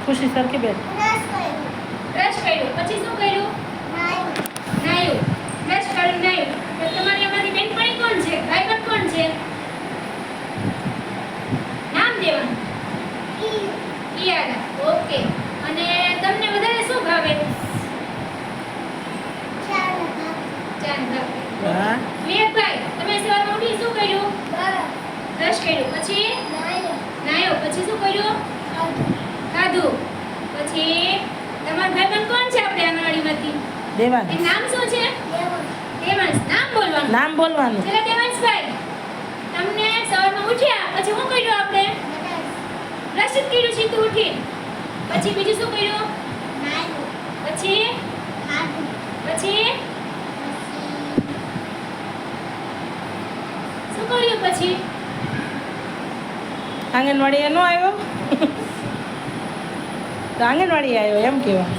ખુશી સરખી બેન. બ્રશ કર્યું પછી શું કર્યું? નાયું. બ્રશ કર્યું નાયું. તો તમારી અમારી બેનપણી કોણ છે? ભાઈબંધ કોણ છે? નામ દેવાનું. કિયારા. ઓકે. અને તમને વધારે શું ભાવે? ચા ભાવે. હા. વિવેકભાઈ, તમે સવારમાં ઉઠી શું કર્યું? બ્રશ કર્યું પછી નાયો પછી શું કર્યું? ખાધું. પછી તમારા ભાઈબંધ કોણ છે આપણે આંગણવાડીમાંથી? દેવાંશ. એનું નામ શું છે? દેવાંશ. નામ બોલવાનું. નામ બોલવાનું. ચલો દેવાંશભાઈ, તમને સવારમાં ઉઠ્યા પછી શું કર્યું આપણે? બ્રશ જ કર્યું સીધું ઉઠી. પછી બીજું શું કર્યું? પછી પછી શું કર્યું પછી? આંગણવાડી નો આવ્યો તો આંગણવાડી આવ્યો એમ કહેવા.